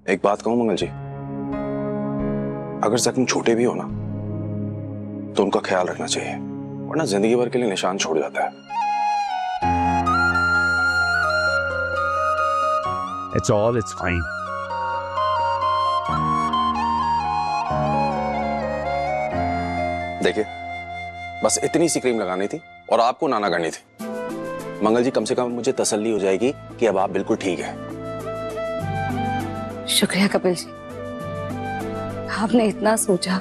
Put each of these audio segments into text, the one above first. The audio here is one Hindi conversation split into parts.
एक बात कहूं मंगल जी, अगर जख्म छोटे भी हो ना तो उनका ख्याल रखना चाहिए, वरना जिंदगी भर के लिए निशान छोड़ जाता है। It's fine. देखिए, बस इतनी सी क्रीम लगानी थी और आपको नाना करनी थी। मंगल जी, कम से कम मुझे तसल्ली हो जाएगी कि अब आप बिल्कुल ठीक हैं। शुक्रिया कपिल जी, आपने इतना सोचा।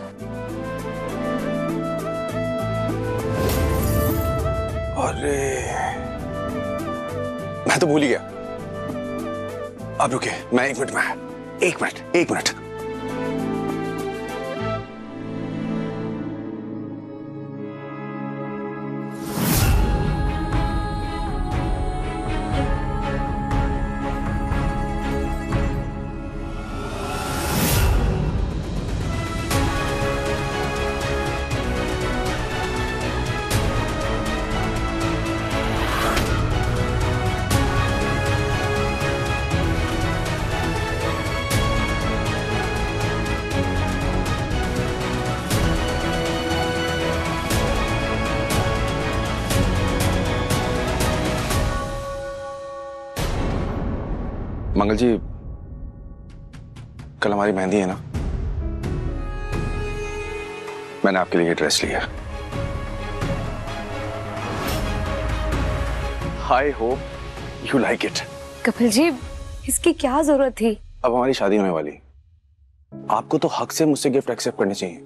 अरे मैं तो भूल ही गया। अब रुके, मैं 1 मिनट में, 1 मिनट। मंगल जी, कल हमारी मेहंदी है ना, मैंने आपके लिए ड्रेस लिया। I hope you like it. Kapil ji, इसकी क्या जरूरत थी? अब हमारी शादी होने वाली, आपको तो हक से मुझसे गिफ्ट एक्सेप्ट करने चाहिए।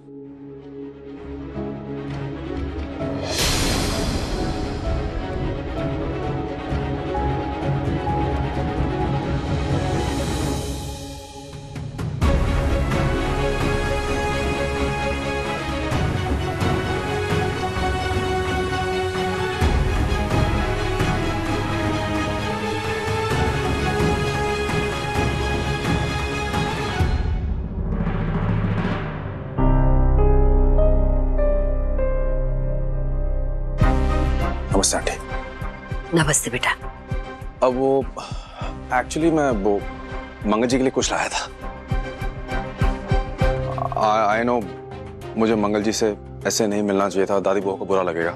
नमस्ते आंटी। नमस्ते बेटा। अब वो एक्चुअली मैं वो मंगल जी के लिए कुछ लाया था। आई नो मुझे मंगल जी से ऐसे नहीं मिलना चाहिए था, दादी बुआ को बुरा लगेगा।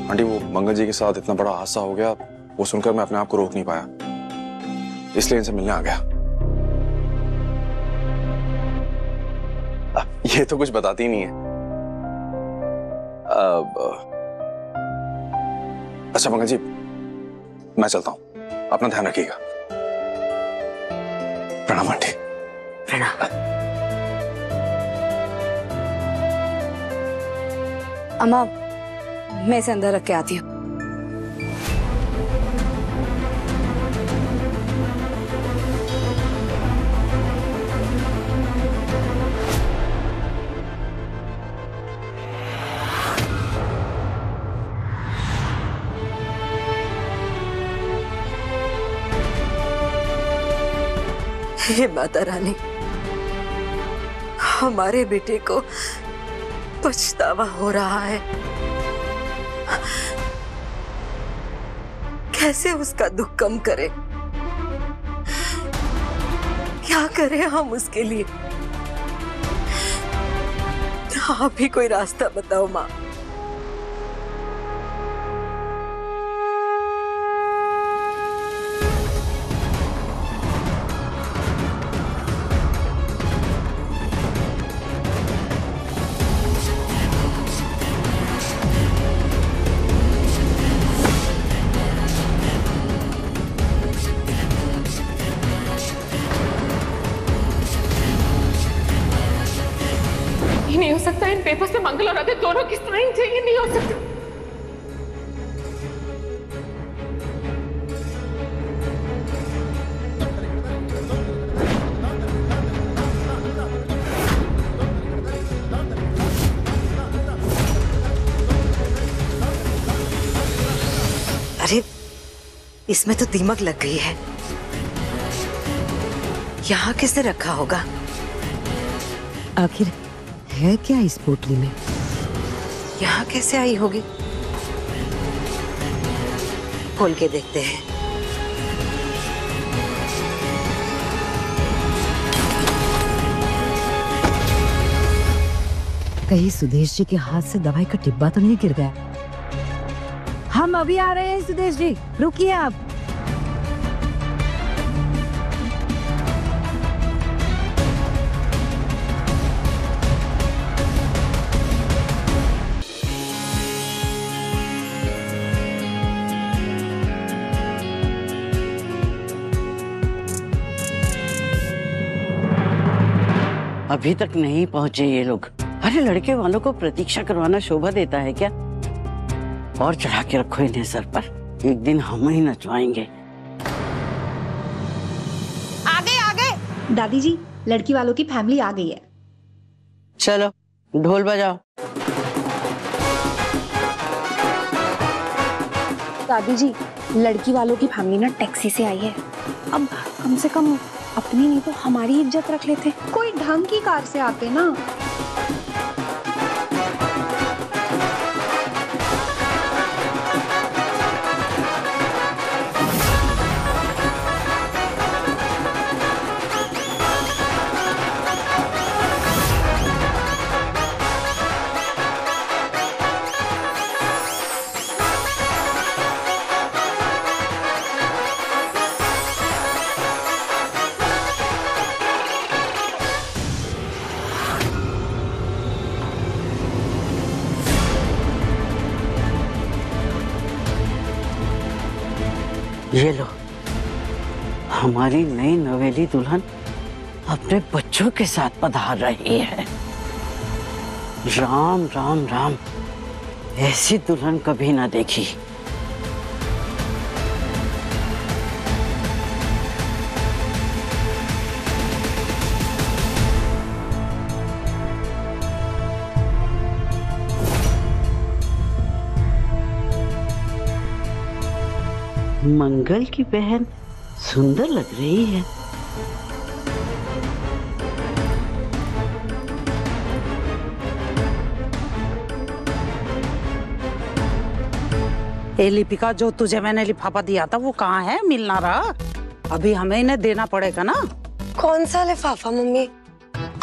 आंटी, वो मंगल जी के साथ इतना बड़ा हादसा हो गया, वो सुनकर मैं अपने आप को रोक नहीं पाया, इसलिए इनसे मिलने आ गया। ये तो कुछ बताती नहीं है। अच्छा मंगल जी, मैं चलता हूं, अपना ध्यान रखिएगा। प्रणाम आंटी। प्रणाम। अम्मा, मैं इसे अंदर रख के आती हूँ। हे माता रानी, हमारे बेटे को पछतावा हो रहा है। कैसे उसका दुख कम करें? क्या करें हम उसके लिए? आप ही कोई रास्ता बताओ माँ। नहीं हो सकता, इन पेपर्स पे मंगल और आदित्य दोनों की साइन चाहिए। नहीं हो सकता। अरे, इसमें तो दीमक लग गई है। यहाँ किसने रखा होगा? आखिर है क्या इस पोटली में? यहाँ कैसे आई होगी? खोल के देखते हैं। कहीं सुदेश जी के हाथ से दवाई का डिब्बा तो नहीं गिर गया? हम अभी आ रहे हैं सुदेश जी, रुकिए आप। अभी तक नहीं पहुंचे ये लोग। अरे लड़के वालों को प्रतीक्षा करवाना शोभा देता है क्या? और चढ़ा के रखो इन्हें सर पर, एक दिन हम ही नचवाएंगे। आगे आगे। दादी जी, लड़की वालों की फैमिली आ गई है। चलो ढोल बजाओ। दादी जी, लड़की वालों की फैमिली ना टैक्सी से आई है। अब कम से कम अपनी नहीं तो हमारी इज्जत रख लेते। कोई ढंग की कार से आते ना। ये लो, हमारी नई नवेली दुल्हन अपने बच्चों के साथ पधार रही है। राम राम राम, ऐसी दुल्हन कभी ना देखी। मंगल की बहन सुंदर लग रही है। ए लिपिका, जो तुझे मैंने लिफाफा दिया था वो कहाँ है? मिल ना रहा। अभी हमें इन्हें देना पड़ेगा ना। कौन सा लिफाफा मम्मी?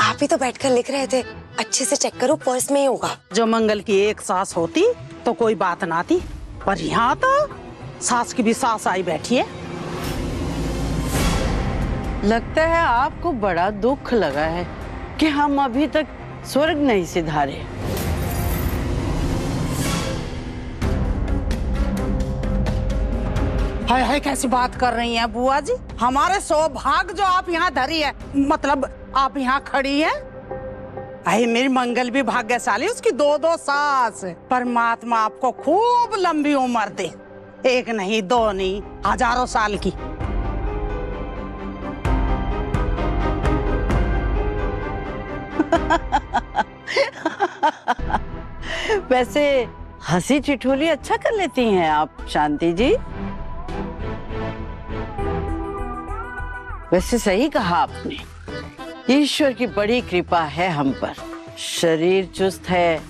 आप ही तो बैठकर लिख रहे थे। अच्छे से चेक करो, पर्स में ही होगा। जो मंगल की एक सास होती तो कोई बात ना थी, पर यहाँ तो सास की भी सास आई बैठी है। लगता है आपको बड़ा दुख लगा है कि हम अभी तक स्वर्ग नहीं सिधारे। हाय हाय, कैसी बात कर रही हैं बुआ जी? हमारे सौभाग्य जो आप यहाँ धरी है, मतलब आप यहाँ खड़ी हैं। अरे मेरी मंगल भी भाग्यशाली, उसकी दो दो सास। परमात्मा आपको खूब लंबी उम्र दे, एक नहीं दो नहीं, हजारों साल की। वैसे हंसी ठिठोली अच्छा कर लेती हैं आप शांति जी। वैसे सही कहा आपने, ईश्वर की बड़ी कृपा है हम पर। शरीर चुस्त है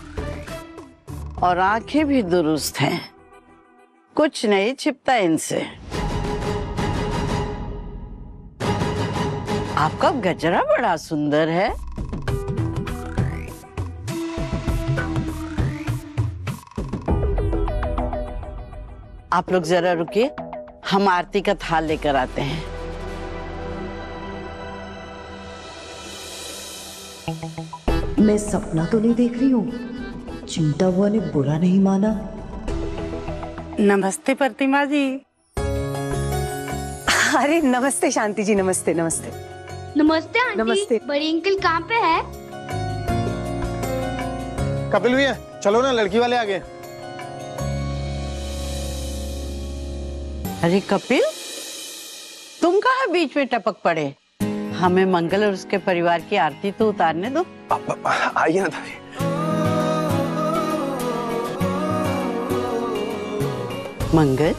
और आंखें भी दुरुस्त हैं, कुछ नहीं छिपता इनसे। आपका गजरा बड़ा सुंदर है। आप लोग जरा रुकिए, हम आरती का थाल लेकर आते हैं। मैं सपना तो नहीं देख रही हूँ? चिंता बुआ ने बुरा नहीं माना? नमस्ते प्रतिमा जी। अरे नमस्ते शांति जी, नमस्ते नमस्ते। नमस्ते आंटी। नमस्ते। बड़ी अंकल कहाँ पे है? कपिल भैया चलो ना, लड़की वाले आ गए। अरे कपिल, तुम कहाँ बीच में टपक पड़े? हमें मंगल और उसके परिवार की आरती तो उतारने दो। आइए ना दादी। मंगल,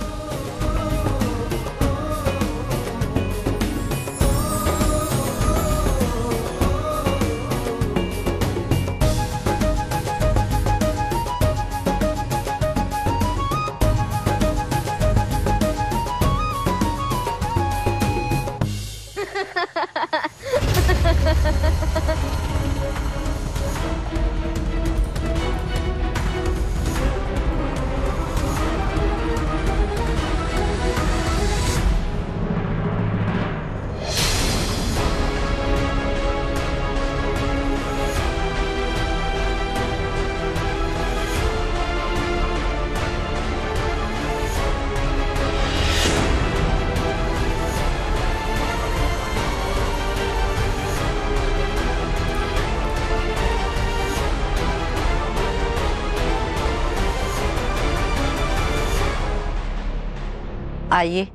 आइए,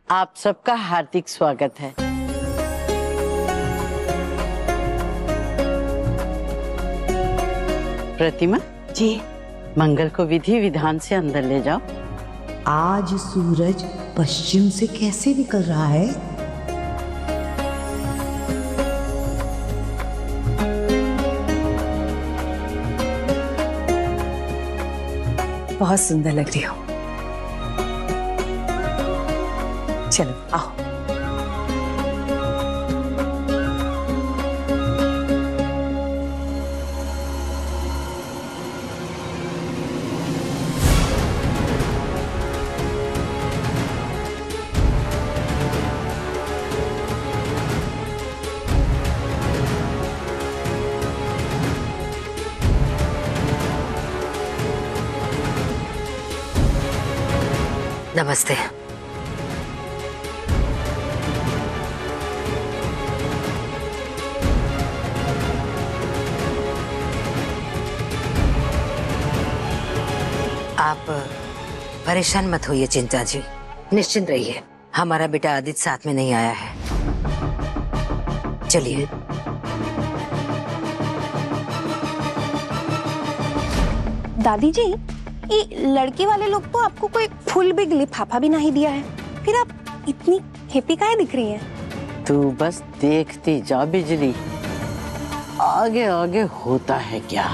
आप सबका हार्दिक स्वागत है। प्रतिमा जी। मंगल को विधि विधान से अंदर ले जाओ। आज सूरज पश्चिम से कैसे निकल रहा है? बहुत सुंदर लग रही हो। चलो आओ। नमस्ते। आप परेशान मत होइए चिंता जी, निश्चिंत रहिए। हमारा बेटा आदित्य साथ में नहीं आया है। चलिए। दादी जी, ये लड़की वाले लोग तो आपको कोई फुल बिग लिफाफा भी नहीं दिया है, फिर आप इतनी हैप्पी काहे दिख रही हैं? तू बस देखती जा बिजली, आगे आगे होता है क्या।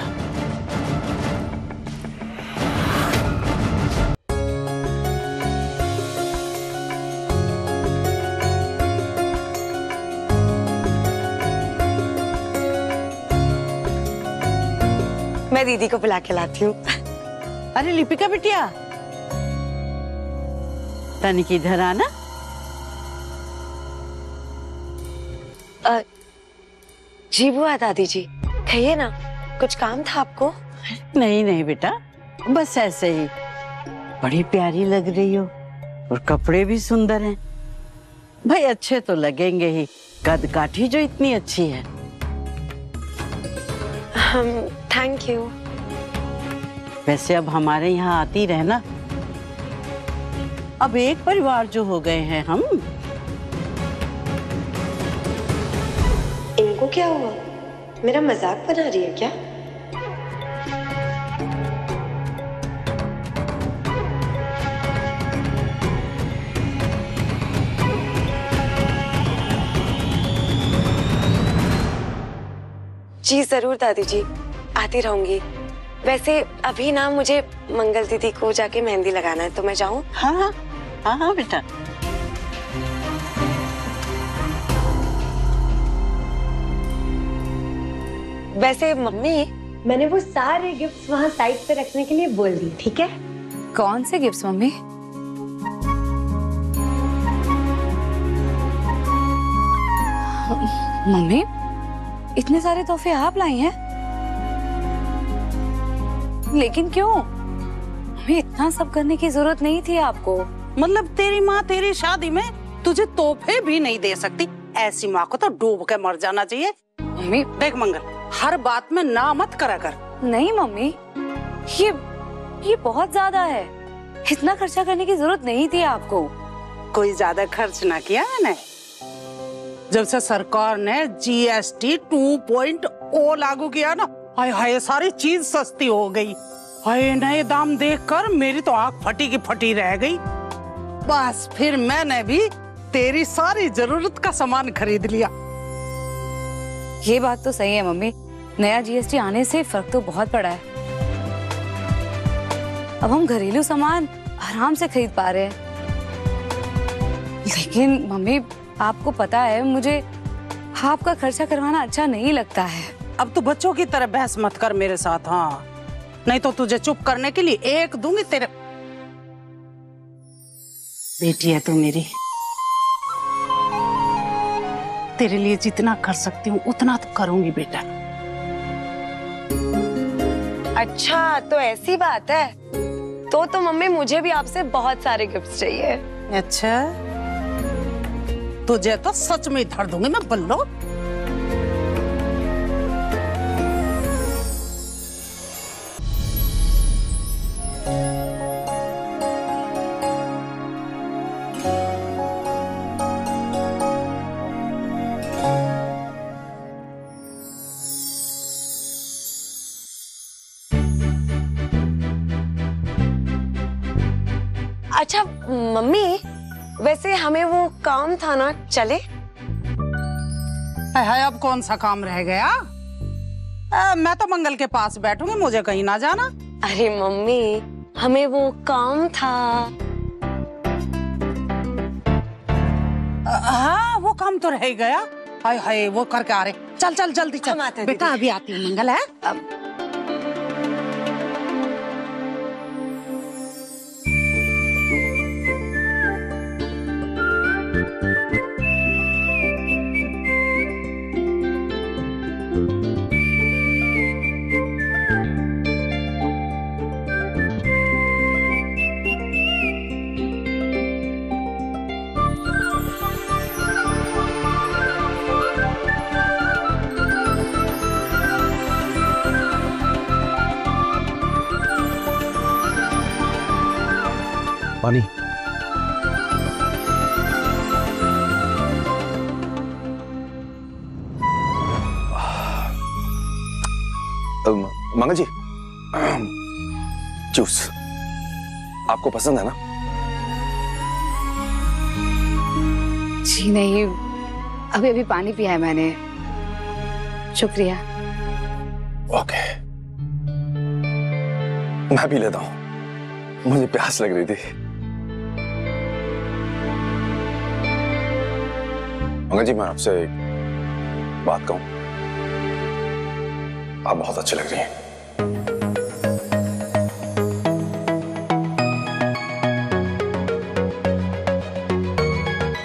मैं दीदी को बुला के लाती हूँ। अरे लिपिका बिटिया, तनिक इधर आना। जी बुआ दादी जी, कहिए ना, कुछ काम था आपको? नहीं नहीं बेटा, बस ऐसे ही। बड़ी प्यारी लग रही हो और कपड़े भी सुंदर हैं। भाई अच्छे तो लगेंगे ही, कद काठी जो इतनी अच्छी है। Thank you. वैसे अब हमारे यहाँ आती रहना, अब एक परिवार जो हो गए हैं हम। इनको क्या हुआ? मेरा मजाक बना रही है क्या? जी जरूर दादी जी, आती रहूंगी। वैसे अभी ना मुझे मंगल दीदी को जाके मेहंदी लगाना है, तो मैं जाऊं? हाँ हाँ हाँ हाँ बेटा। वैसे मम्मी, मैंने वो सारे गिफ्ट्स वहाँ साइड पे रखने के लिए बोल दिए, ठीक है? कौन से गिफ्ट्स मम्मी? मम्मी, इतने सारे तोहफे आप लाई हैं? लेकिन क्यों? हमें इतना सब करने की जरूरत नहीं थी आपको। मतलब तेरी माँ तेरी शादी में तुझे तोहफे भी नहीं दे सकती? ऐसी माँ को तो डूब के मर जाना चाहिए। मम्मी देख मंगल, हर बात में ना मत करा कर। नहीं मम्मी, ये बहुत ज्यादा है। इतना खर्चा करने की जरूरत नहीं थी आपको। कोई ज्यादा खर्च ना किया मैंने। जब से सरकार ने GST 2.0 लागू किया ना, हाय हाय सारी चीज सस्ती हो गई। हाय नए दाम देखकर मेरी तो आंख फटी की फटी रह गई। बस फिर मैंने भी तेरी सारी जरूरत का सामान खरीद लिया। ये बात तो सही है मम्मी, नया GST आने से फर्क तो बहुत पड़ा है। अब हम घरेलू सामान आराम से खरीद पा रहे हैं। लेकिन मम्मी, आपको पता है मुझे आपका खर्चा करवाना अच्छा नहीं लगता है। अब तू बच्चों की तरह बहस मत कर मेरे साथ, हाँ, नहीं तो तुझे चुप करने के लिए एक दूंगी तेरे। बेटी है तू मेरी, तेरे लिए जितना कर सकती हूँ उतना तो करूंगी बेटा। अच्छा तो ऐसी बात है। तो मम्मी मुझे भी आपसे बहुत सारे गिफ्ट्स चाहिए। अच्छा, तुझे तो सच में धर दूंगी मैं बल्लो। अच्छा मम्मी, वैसे हमें वो काम था ना, चले? है अब कौन सा काम रह गया? मैं तो मंगल के पास बैठूंगी, मुझे कहीं ना जाना। अरे मम्मी, हमें वो काम था। हाँ वो काम तो रह गया। हाय हाय वो करके आ रहे। चल चल जल्दी चल बेटा, अभी आती हूँ मंगल। है पानी। मंगल जी, जूस आपको पसंद है ना? जी नहीं, अभी अभी पानी पिया है मैंने। शुक्रिया। ओके, मैं भी लेता हूँ, मुझे प्यास लग रही थी। मंगल जी, मैं आपसे एक बात कहूं? आप बहुत अच्छी लग रही हैं।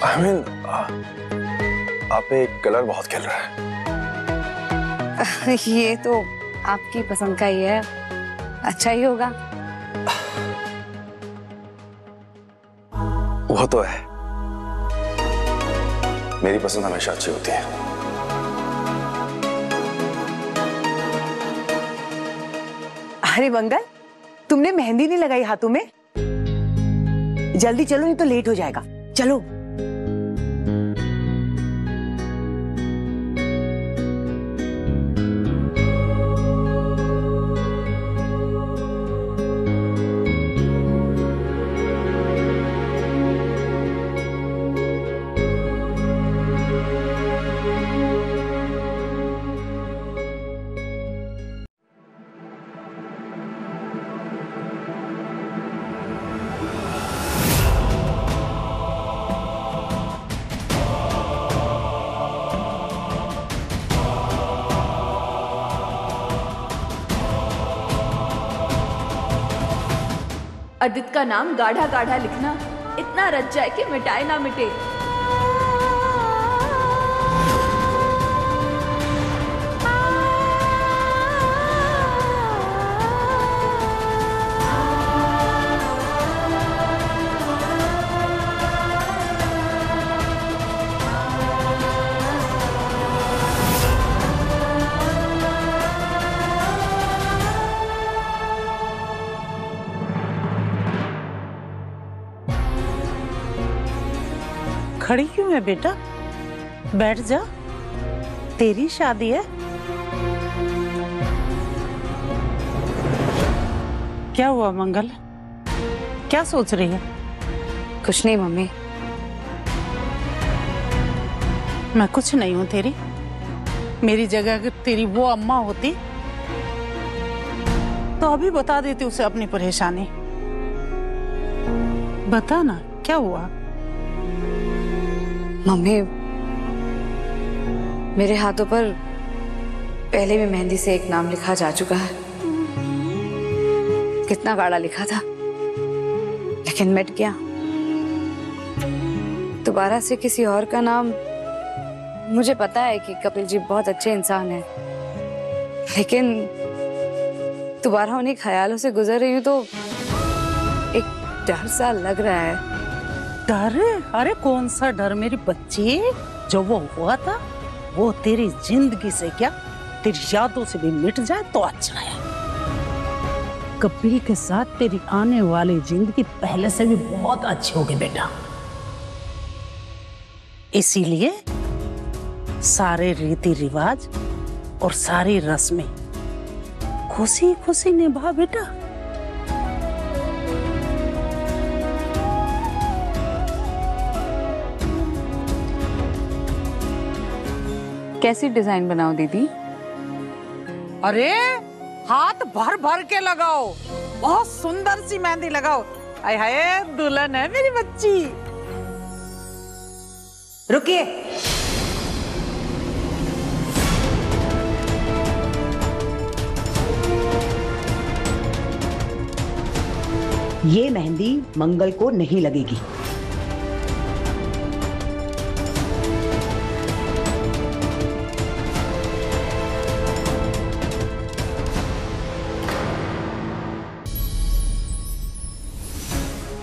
I mean, आप पे कलर बहुत खिल रहा है। ये तो आपकी पसंद का ही है, अच्छा ही होगा। वो तो है, मेरी पसंद हमेशा अच्छी होती है। अरे मंगल, तुमने मेहंदी नहीं लगाई हाथों में? जल्दी चलो, नहीं तो लेट हो जाएगा। चलो। अदित का नाम गाढ़ा गाढ़ा लिखना, इतना रच जाए कि मिटाए ना मिटे। खड़ी क्यों है बेटा? बैठ जा, तेरी शादी है। क्या हुआ मंगल, क्या सोच रही है? कुछ नहीं मम्मी। मैं कुछ नहीं हूं तेरी। मेरी जगह अगर तेरी वो अम्मा होती तो अभी बता देती उसे अपनी परेशानी। बता ना क्या हुआ? मम्मी, मेरे हाथों पर पहले भी मेहंदी से एक नाम लिखा जा चुका है। कितना गाढ़ा लिखा था, लेकिन मिट गया। दोबारा से किसी और का नाम, मुझे पता है कि कपिल जी बहुत अच्छे इंसान हैं, लेकिन दोबारा उन्हीं ख्यालों से गुजर रही हूँ तो एक डर सा लग रहा है। डर? अरे कौन सा डर मेरी बच्ची, जो वो हुआ था वो तेरी जिंदगी से क्या, तेरी यादों से भी मिट जाए तो अच्छा है। कपिल के साथ तेरी आने वाली जिंदगी पहले से भी बहुत अच्छी होगी बेटा। इसीलिए सारे रीति रिवाज और सारी रस्में खुशी खुशी निभा बेटा। कैसी डिजाइन बनाओ दीदी? अरे हाथ भर भर के लगाओ, बहुत सुंदर सी मेहंदी लगाओ। हाय हाय, दुल्हन है मेरी बच्ची। रुकिए, ये मेहंदी मंगल को नहीं लगेगी।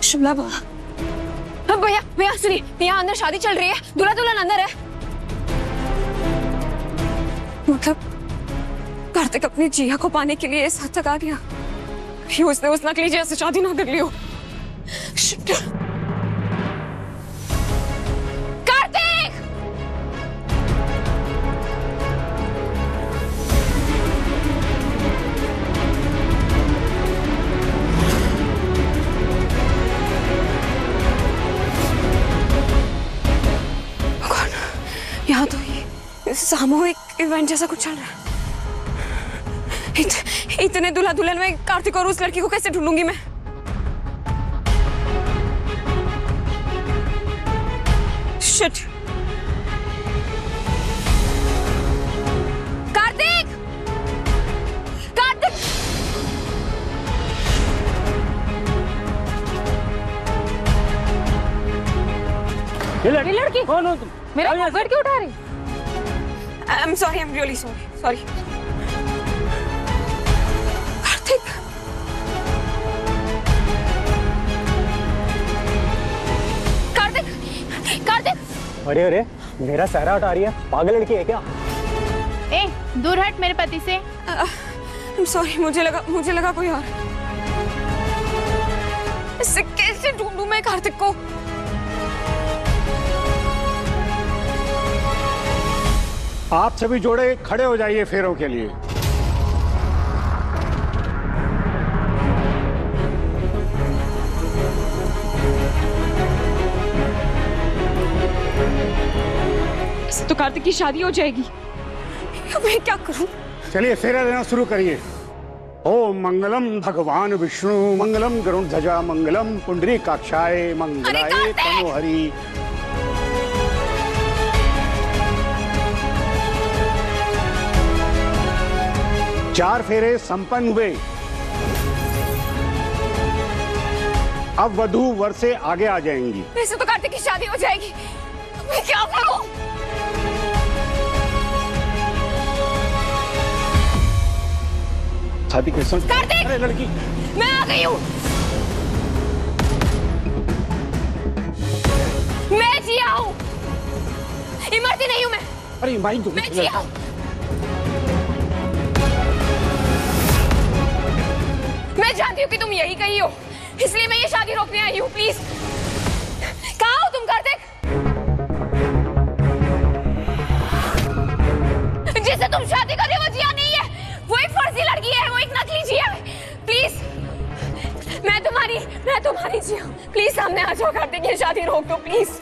शिमला भैया भैया सुनिए, यहाँ अंदर शादी चल रही है, दूल्हा दुल्हन अंदर है। मतलब कार्तिक अपनी जिया को पाने के लिए इस हद तक आ गया कि उसने उस नकली जिया से शादी ना कर ली हो। कार्तिक! यहाँ तो ये सामूहिक इवेंट जैसा कुछ चल रहा है। इतने दूल्हा दुल्हन में कार्तिक और उस लड़की को कैसे ढूंढूंगी मैं? शिट! कार्तिक! कार्तिक! ये लड़की कौन हो तुम? मेरा मोबाइल क्यों उठा रही? I'm sorry, I'm really sorry. Sorry. Kartik! Kartik! Kartik! अरे अरे, मेरा सहरा हटा रही है, पागल लड़की है क्या? ए, दूर हट मेरे पति से। I'm sorry, मुझे लगा कोई और। इससे कैसे ढूंढूं मैं कार्तिक को? आप सभी जोड़े खड़े हो जाइए फेरों के लिए। इससे तो कार्तिक की शादी हो जाएगी। अब मैं क्या करूं? चलिए फेरा लेना शुरू करिए। ओम मंगलम भगवान विष्णु, मंगलम गरुड़ध्वजा, मंगलम पुंडरीकाक्षाय, मंगलाय तनोहरि। चार फेरे संपन्न हुए। अब वधू वर से आगे आ जाएंगी। वैसे तो कार्तिक की शादी हो जाएगी, मैं क्या करूं? शादी कैसे? कार्तिक! अरे लड़की, मैं आ गई हूं। मैं जिया हूं, इमरती नहीं हूं मैं। अरे भाई मैं जिया हूं। मैं जानती हूँ कि तुम यही कही हो, इसलिए मैं ये शादी रोकने आई हूँ। प्लीज, कहाँ हो तुम कार्तिक? जिससे तुम शादी कर रहे हो वो जिया नहीं है, वो एक फर्जी लड़की है, वो एक नकली जिया है। प्लीज, मैं तुम्हारी जिया हूँ। प्लीज सामने आ जाओ कार्तिक, ये शादी रोक दो प्लीज।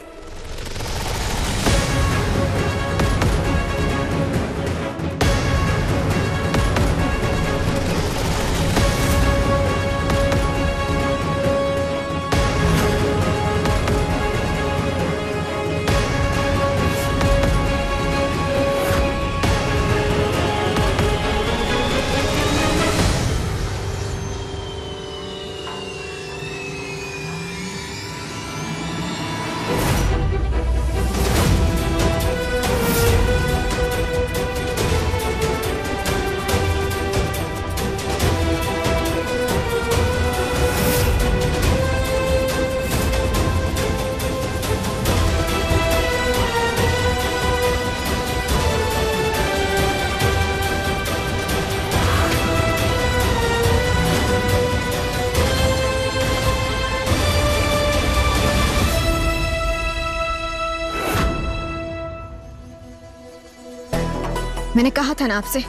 मैंने कहा था ना आपसे,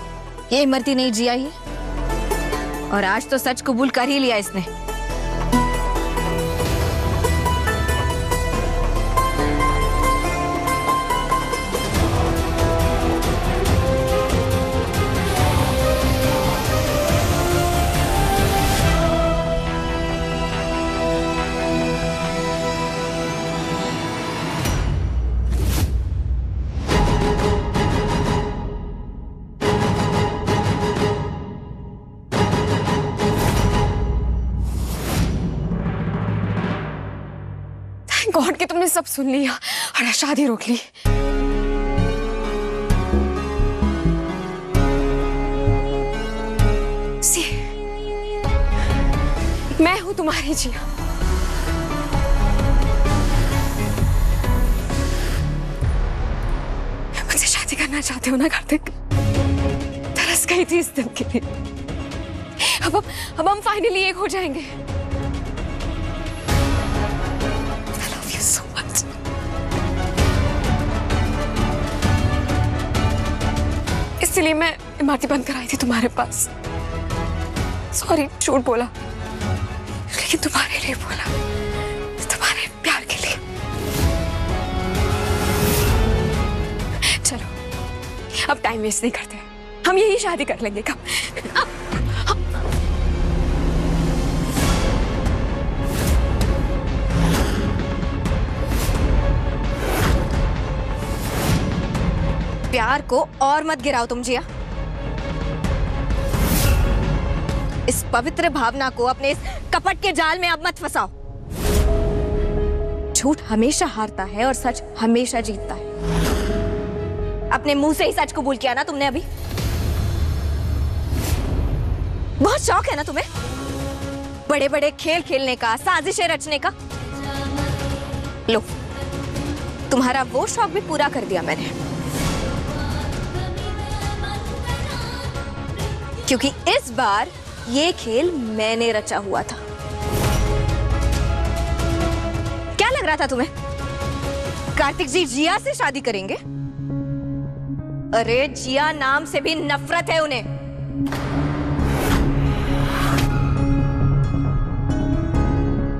ये इमरती नहीं जिया ही, और आज तो सच कबूल कर ही लिया इसने। थैंक गॉड कि तुमने सब सुन लिया और शादी रोक ली। सी, मैं हूं तुम्हारी जिया। मुझसे शादी करना चाहते हो ना कार्तिक? तरस गई थी इस दिन के लिए। अब हम फाइनली एक हो जाएंगे। I love you so much. इसलिए मैं इमरती बंद कराई थी तुम्हारे पास। सॉरी, झूठ बोला, लेकिन तुम्हारे लिए बोला, तुम्हारे प्यार के लिए। चलो अब टाइम वेस्ट नहीं करते, हम यही शादी कर लेंगे। कब? प्यार को और मत गिराओ तुम जिया। इस पवित्र भावना को अपने इस कपट के जाल में अब मत फंसाओ। झूठ हमेशा हारता है और सच हमेशा जीतता है। अपने मुंह से ही सच कबूल किया ना तुमने अभी। बहुत शौक है ना तुम्हें बड़े बड़े खेल खेलने का, साजिशें रचने का। लो, तुम्हारा वो शौक भी पूरा कर दिया मैंने, क्योंकि इस बार ये खेल मैंने रचा हुआ था। क्या लग रहा था तुम्हें कार्तिक जी जिया से शादी करेंगे? अरे जिया नाम से भी नफरत है उन्हें।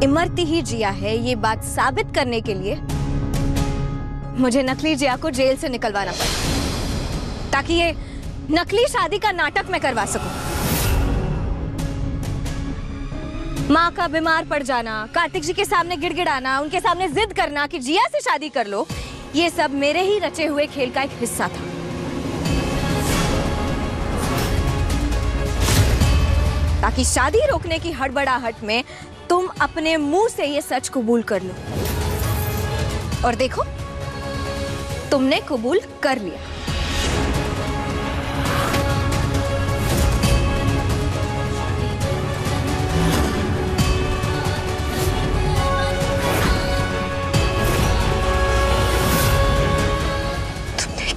इमरती ही जिया है, ये बात साबित करने के लिए मुझे नकली जिया को जेल से निकलवाना पड़ा, ताकि ये नकली शादी का नाटक मैं करवा सकूं। माँ का बीमार पड़ जाना, कार्तिक जी के सामने गिड़गिड़ाना, उनके सामने जिद करना कि जिया से शादी कर लो, ये सब मेरे ही रचे हुए खेल का एक हिस्सा था। ताकि शादी रोकने की हड़बड़ाहट में तुम अपने मुंह से ये सच कबूल कर लो। और देखो, तुमने कबूल कर लिया।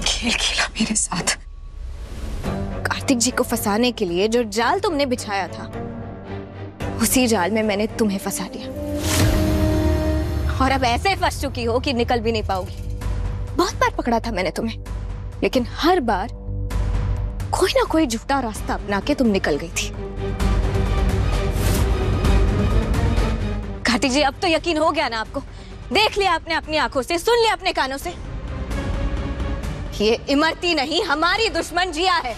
खेल खेला मेरे साथ। कार्तिक जी को फंसाने के लिए जो जाल तुमने बिछाया था, उसी जाल में मैंने तुम्हें फंसा दिया। और अब ऐसे फंस चुकी हो कि निकल भी नहीं पाओगी। बहुत बार पकड़ा था मैंने तुम्हें, लेकिन हर बार कोई ना कोई झूठा रास्ता अपना के तुम निकल गई थी। कार्तिक जी, अब तो यकीन हो गया ना आपको? देख लिया आपने अपनी आंखों से, सुन लिया अपने कानों से। ये इमरती नहीं, हमारी दुश्मन जिया है।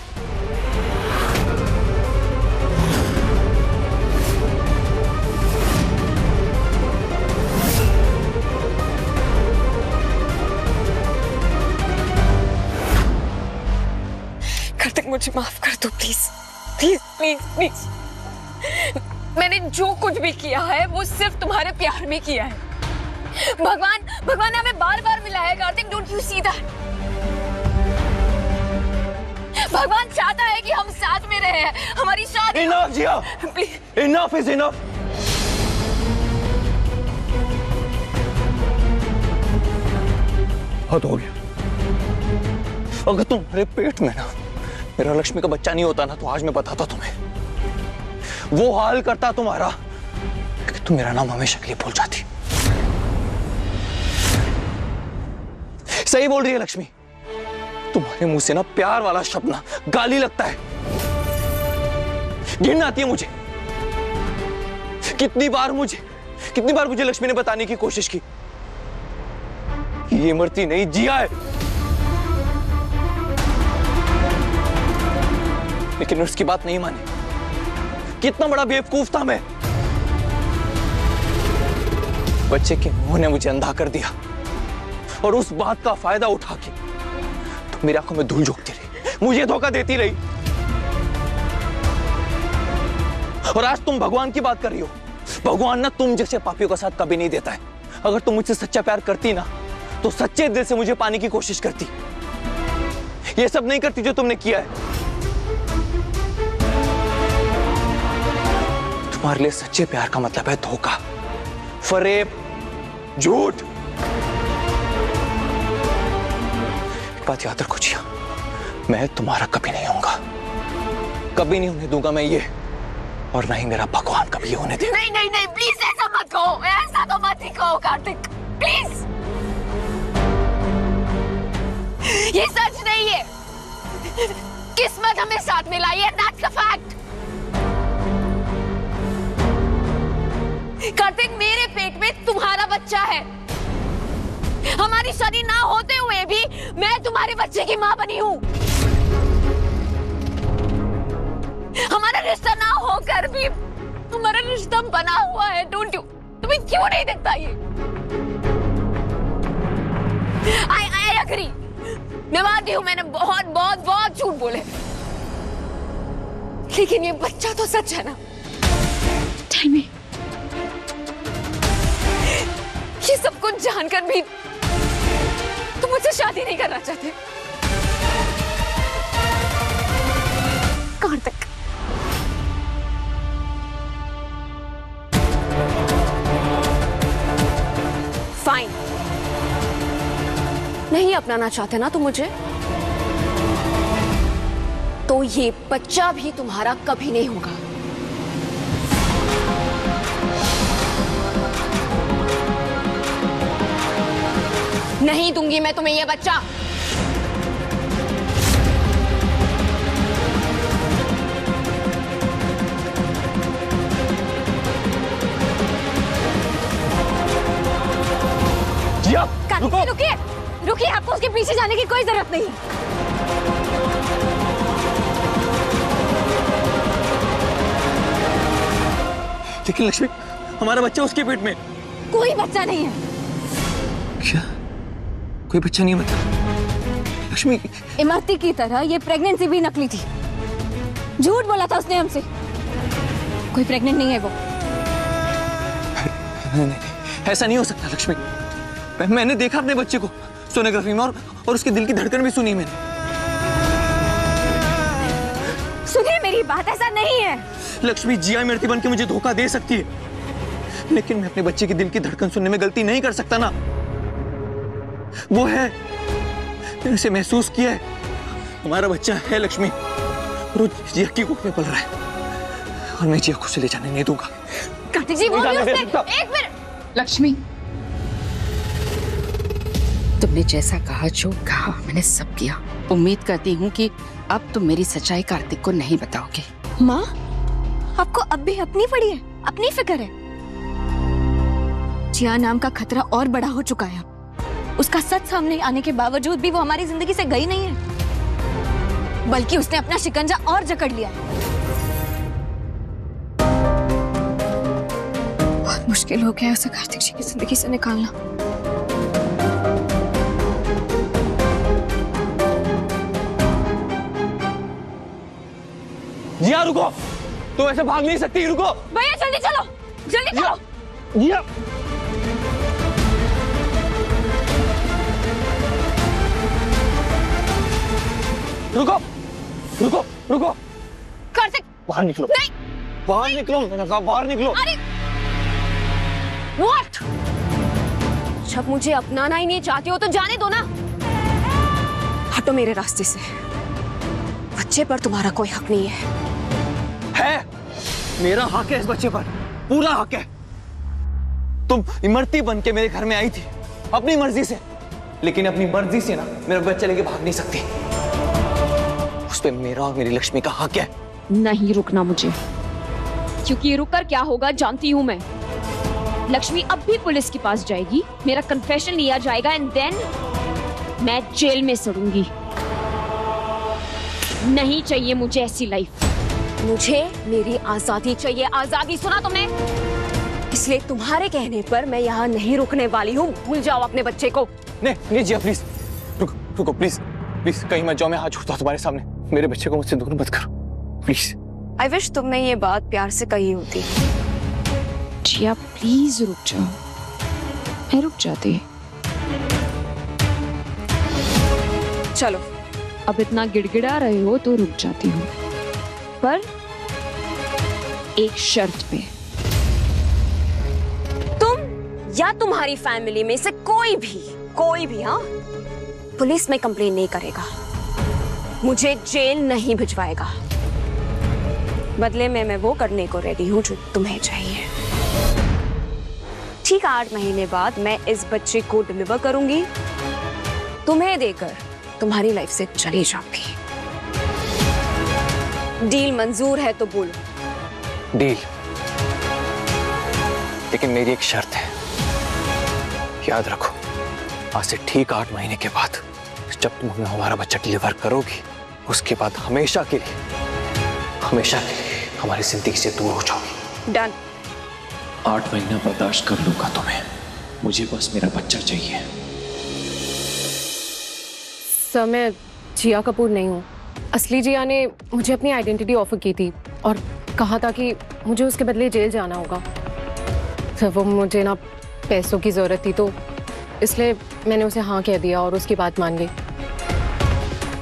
कार्तिक, मुझे माफ कर दो प्लीज, प्लीज प्लीज प्लीज। मैंने जो कुछ भी किया है वो सिर्फ तुम्हारे प्यार में किया है। भगवान ने हमें बार बार मिलाया है Kartik, don't you see that? भगवान चाहता है कि हम साथ में रहे, हमारी शादी। Enough, Jiya, please. Enough is enough. हद हो गया। अगर तुम्हारे पेट में ना मेरा लक्ष्मी का बच्चा नहीं होता ना, तो आज मैं बताता तुम्हें, वो हाल करता तुम्हारा कि तुम मेरा नाम हमेशा के लिए भूल जाती। सही बोल रही है लक्ष्मी, तुम्हारे मुंह से ना प्यार वाला शब्द ना गाली लगता है। घिन आती है मुझे। कितनी बार मुझे लक्ष्मी ने बताने की कोशिश की कि ये इमरती नहीं, जिया है, लेकिन उसकी बात नहीं मानी। कितना बड़ा बेवकूफ था मैं। बच्चे के मुंह ने मुझे अंधा कर दिया, और उस बात का फायदा उठा के तुम मेरी आंखों में धूल झोंकती रही, मुझे धोखा देती रही। और आज तुम भगवान की बात कर रही हो। भगवान ना तुम जैसे पापियों का साथ कभी नहीं देता है। अगर तुम मुझसे सच्चा प्यार करती ना तो सच्चे दिल से मुझे पाने की कोशिश करती। ये सब नहीं करती जो तुमने किया है। तुम्हारे लिए सच्चे प्यार का मतलब है धोखा, फरेब, झूठ। एक बात याद रखो जिया, मैं तुम्हारा कभी नहीं होऊंगा, कभी नहीं होने दूंगा मैं ये, और ना ही मेरा भगवान कभी होने दे। नहीं नहीं नहीं, प्लीज ऐसा मत कहो, ऐसा तो मत ही कहो कार्तिक, प्लीज। ये सच नहीं है, किस्मत हमें साथ मिलाई है, दैट्स द फैक्ट। कार्तिक, मेरे पेट में तुम्हारा बच्चा है। हमारी शादी ना होते हुए भी मैं तुम्हारे बच्चे की मां बनी हूं। हमारा रिश्ता ना होकर भी हमारा रिश्ता बना हुआ है, डोंट यू? तुम्हें क्यों नहीं दिखता ये? आई एग्री, मैं मानती हूं मैंने बहुत बहुत बहुत झूठ बोले, लेकिन ये बच्चा तो सच है ना? टेल मी, ये सब कुछ जानकर भी तुम मुझसे शादी नहीं करना चाहते? कार्तिक, फाइन, नहीं अपनाना चाहते ना तुम मुझे, तो ये बच्चा भी तुम्हारा कभी नहीं होगा। नहीं दूंगी मैं तुम्हें ये बच्चा। रुको, रुकिए, रुकिए, आपको उसके पीछे जाने की कोई जरूरत नहीं। लेकिन लक्ष्मी, हमारा बच्चा उसके पेट में। कोई बच्चा नहीं है। क्या? कोई बच्चा नहीं है मतलब? लक्ष्मी, इमरती की तरह ये प्रेगनेंसी भी नकली थी, झूठ बोला था उसने हमसे। कोई प्रेग्नेंट नहीं है वो। नहीं, ऐसा नहीं हो सकता लक्ष्मी। मैंने देखा अपने बच्चे को सोनोग्राफी में, और उसके दिल की धड़कन भी सुनी मैंने। सुनिए मेरी बात, ऐसा नहीं है। लक्ष्मी, जिया इमरती बन के मुझे धोखा दे सकती है, लेकिन मैं अपने बच्चे के दिल की धड़कन सुनने में गलती नहीं कर सकता ना। वो है, मैंने उसे महसूस किया है। हमारा बच्चा है लक्ष्मी, और वो जिया की गोद में पल रहा है, और मैं जिया को चले जाने नहीं दूंगा। कार्तिक जी, वो भी उसने, एक मिनट। लक्ष्मी, तुमने जैसा कहा, जो कहा, मैंने सब किया। उम्मीद करती हूँ कि अब तुम मेरी सच्चाई कार्तिक को नहीं बताओगे। माँ, आपको अब भी अपनी पड़ी है, अपनी फिक्र है। जिया नाम का खतरा और बड़ा हो चुका है। उसका सच सामने आने के बावजूद भी वो हमारी जिंदगी से गई नहीं है, बल्कि उसने अपना शिकंजा और जकड़ लिया है। बहुत मुश्किल हो गया उसे कार्तिक जी की जिंदगी से निकालना। जिया रुको, तुम ऐसे भाग नहीं सकती, रुको। भैया जल्दी चलो, जल्दी चलो। जिया, रुको, रुको, रुको। कार्तिक, बाहर निकलो। नहीं, बाहर निकलो, मैंने कहा बाहर निकलो। अरे, व्हाट? जब मुझे अपनाना ही नहीं चाहती हो तो जाने दो ना। हटो मेरे रास्ते से। बच्चे पर तुम्हारा कोई हक नहीं है। मेरा हक है इस बच्चे पर, पूरा हक है। तुम इमरती बन के मेरे घर में आई थी अपनी मर्जी से, लेकिन अपनी मर्जी से ना मेरा बच्चा लेके भाग नहीं सकती। उस पे मेरा और मेरी लक्ष्मी का हक है। नहीं रुकना मुझे, क्योंकि रुककर क्या होगा जानती हूं मैं। लक्ष्मी अब भी पुलिस के पास जाएगी, मेरा कन्फेशन लिया जाएगा, एंड देन मैं जेल में सड़ूंगी। नहीं चाहिए मुझे ऐसी लाइफ। मुझे मेरी आजादी चाहिए, आजादी। सुना तुमने? इसलिए तुम्हारे कहने पर मैं यहाँ नहीं रुकने वाली हूँ। भूल जाओ अपने बच्चे को। नहीं जिया, प्लीज रुको, रुको, प्लीज प्लीज, कहीं मत जाओ। मैं हाथ जोड़ता हूं तुम्हारे सामने, मेरे बच्चे को मुझसे दूर मत करो प्लीज। आई विश तुमने ये बात प्यार से कही होती। जिया प्लीज रुक जाओ, मैं रुक जाती। चलो, अब इतना गिड़गिड़ा रहे हो तो रुक जाती हूँ, पर एक शर्त पे। तुम या तुम्हारी फैमिली में से कोई भी हाँ, पुलिस में कंप्लेन नहीं करेगा, मुझे जेल नहीं भिजवाएगा। बदले में मैं वो करने को रेडी हूँ जो तुम्हें चाहिए। ठीक 8 महीने बाद मैं इस बच्चे को डिलीवर करूंगी, तुम्हें देकर तुम्हारी लाइफ से चली जाऊंगी। डील मंजूर है तो बोलो। डील, लेकिन मेरी एक शर्त है, याद रखो, आज से ठीक 8 महीने के बाद जब तुम हमें हमारा बच्चा डिलीवर करोगी, उसके बाद हमेशा के लिए हमारी जिंदगी से दूर हो जाओगी। डन। 8 महीना बर्दाश्त कर लूंगा तुम्हें, मुझे बस मेरा बच्चा चाहिए। सर, मैं जिया कपूर नहीं हूँ। असली जिया ने मुझे अपनी आइडेंटिटी ऑफर की थी और कहा था कि मुझे उसके बदले जेल जाना होगा। सर, वो मुझे ना पैसों की ज़रूरत थी, तो इसलिए मैंने उसे हाँ कह दिया और उसकी बात मान ली।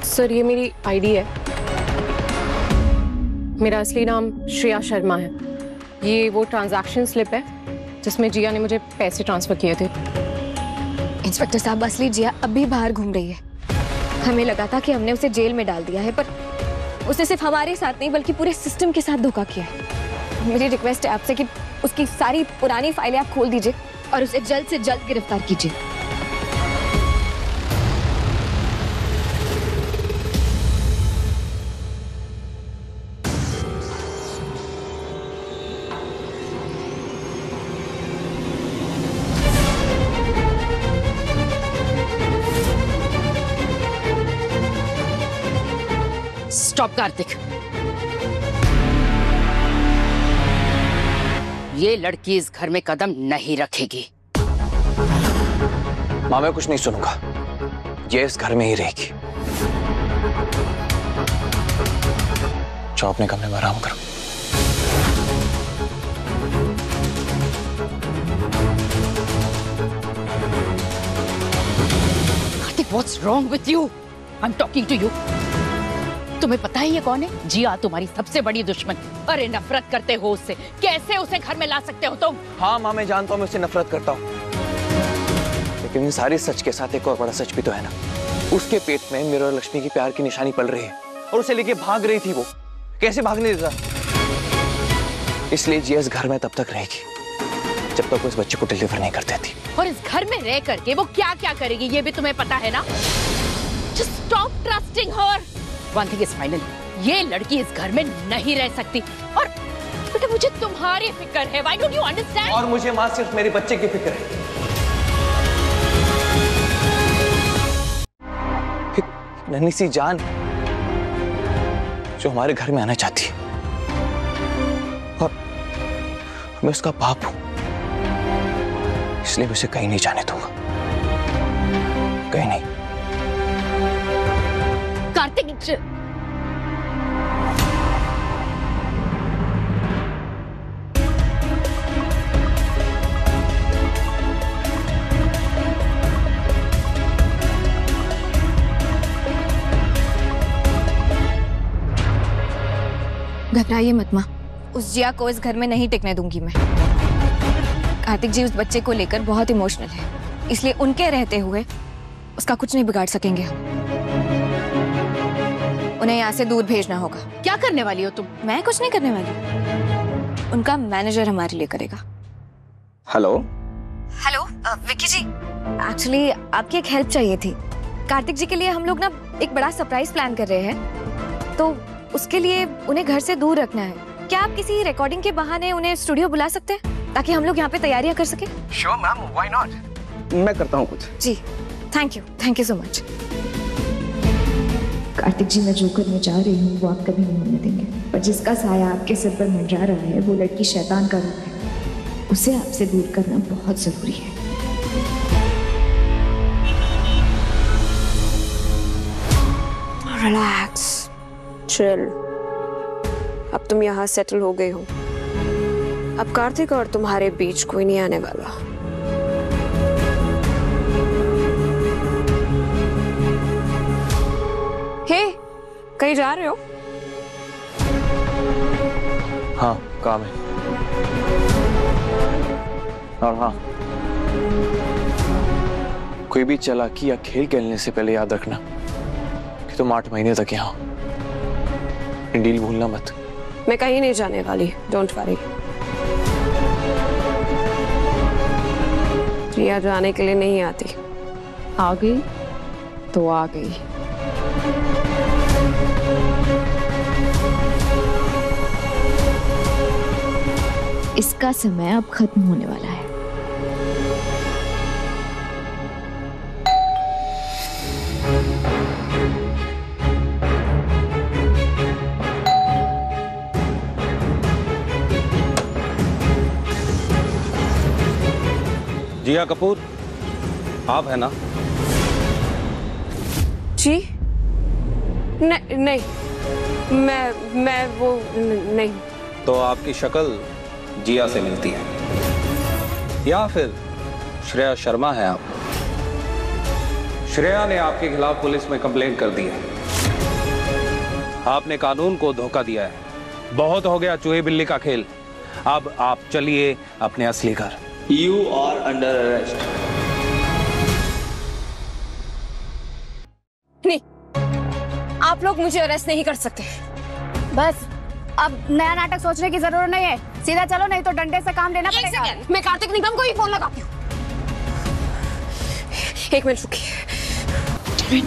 सर, ये मेरी आईडी है। मेरा असली नाम श्रेया शर्मा है। ये वो ट्रांजैक्शन स्लिप है जिसमें जिया ने मुझे पैसे ट्रांसफ़र किए थे। इंस्पेक्टर साहब, असली जिया अभी बाहर घूम रही है। हमें लगा था कि हमने उसे जेल में डाल दिया है, पर उसने सिर्फ हमारे साथ नहीं बल्कि पूरे सिस्टम के साथ धोखा किया है। मेरी रिक्वेस्ट है आपसे कि उसकी सारी पुरानी फाइलें आप खोल दीजिए और उसे जल्द से जल्द गिरफ्तार कीजिए। स्टॉप कार्तिक, ये लड़की इस घर में कदम नहीं रखेगी। माँ, मैं कुछ नहीं सुनूंगा, ये इस घर में ही रहेगी। जाओ अपने कमरे में आराम करो। Kartik, what's wrong with you? I am talking to you. तुम्हें पता है ये कौन है? जिया तुम्हारी सबसे बड़ी दुश्मन। अरे नफरत करते हो उससे, कैसे उसे घर में ला सकते हो तुम? हाँ माँ, मैं जानता हूँ मैं उससे नफरत करता हूँ, लेकिन इन सारी सच के साथ एक और बड़ा सच भी तो है ना। उसके पेट में मेरे और लक्ष्मी की प्यार की निशानी पल रही है और उसे लेके भाग रही थी। वो कैसे भागने देता? इसलिए जिया इस घर में तब तक रहेगी जब तक वो इस बच्चे को डिलीवर नहीं कर देती। और इस घर में रह करके वो क्या क्या करेगी ये भी तुम्हें पता है ना? Just stop trusting her. One thing is final, ये लड़की इस घर में नहीं रह सकती। और बेटा, मुझे तुम्हारी फिक्र है। Why don't you understand? और मुझे माँ सिर्फ मेरे बच्चे की फिक्र है। एक नन्ही सी जान जो हमारे घर में आना चाहती है, और मैं उसका बाप हूं, इसलिए मैं उसे कहीं नहीं जाने दूंगा, कहीं नहीं। कार्तिक, घबराइए मत माँ, उस जिया को इस घर में नहीं टिकने दूंगी मैं। कार्तिक जी उस बच्चे को लेकर बहुत इमोशनल है, इसलिए उनके रहते हुए उसका कुछ नहीं बिगाड़ सकेंगे हम। उन्हें यहाँ से दूर भेजना होगा। क्या करने वाली हो तुम? मैं कुछ नहीं करने वाली, उनका मैनेजर हमारे लिए करेगा। हेलो हेलो विक्की जी, एक्चुअली आपकी एक हेल्प चाहिए थी। कार्तिक जी के लिए हम लोग ना एक बड़ा सरप्राइज प्लान कर रहे हैं, तो उसके लिए उन्हें घर से दूर रखना है। क्या आप किसी रिकॉर्डिंग के बहाने उन्हें स्टूडियो बुला सकते हैं ताकि हम लोग यहाँ पे तैयारियां कर सकें? Sure ma'am, why not. मैं करता हूँ कुछ। जी thank you so much. Kartik ji, मैं जो करने जा रही हूँ वो आप कभी नहीं होने देंगे, पर जिसका साया आपके सिर पर मंडरा रहा है वो लड़की शैतान का रूप है, उसे आपसे दूर करना बहुत जरूरी है। Relax, chill. अब तुम यहाँ सेटल हो गए हो, अब कार्तिक और तुम्हारे बीच कोई नहीं आने वाला। कहीं जा रहे हो? हाँ, काम है। और हाँ, कोई भी चालाकी या खेल खेलने से पहले याद रखना कि तुम 8 महीने तक यहाँ हो। डील भूलना मत। मैं कहीं नहीं जाने वाली, डोंट वरी। प्रिया जाने के लिए नहीं आती, आ गई तो आ गई। इसका समय अब खत्म होने वाला है। जिया कपूर, आप है ना? जी नहीं, मैं वो नहीं। तो आपकी शक्ल जिया से मिलती है, या फिर श्रेया शर्मा है आप? श्रेया ने आपके खिलाफ पुलिस में कंप्लेंट कर दी है। आपने कानून को धोखा दिया है। बहुत हो गया चूहे बिल्ली का खेल। अब आप चलिए अपने असली घर। You are under arrest. नहीं, आप लोग मुझे अरेस्ट नहीं कर सकते। बस अब नया नाटक सोचने की जरूरत नहीं है, सीधा चलो, नहीं तो डंडे से काम लेना पड़ेगा। मैं कार्तिक निगम को ही फोन लगाती हूँ। एक मिनट रुकिए।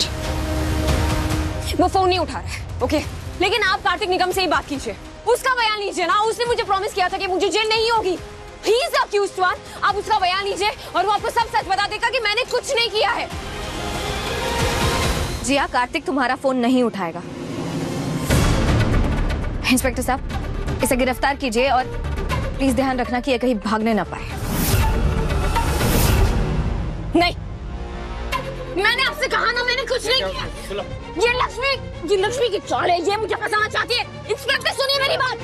वो फोन नहीं उठा रहा है, ओके? लेकिन आप कार्तिक निगम से ही बात कीजिए, उसका बयान लीजिए ना। उसने मुझे प्रॉमिस किया था कि मुझे जेल नहीं होगी। He is the accused one. आप उसका बयान लीजिए और वो आपको सब सच बता देगा कि मैंने कुछ नहीं किया है। जिया, कार्तिक तुम्हारा फोन नहीं उठाएगा। इंस्पेक्टर साहब, इसे गिरफ्तार कीजिए और प्लीज ध्यान रखना कि ये कहीं भागने ना पाए। नहीं, मैंने आपसे कहा ना, मैंने कुछ नहीं किया। ये लक्ष्मी की चाल है, ये मुझे फंसाना चाहती है। इंस्पेक्टर सुनिए मेरी बात।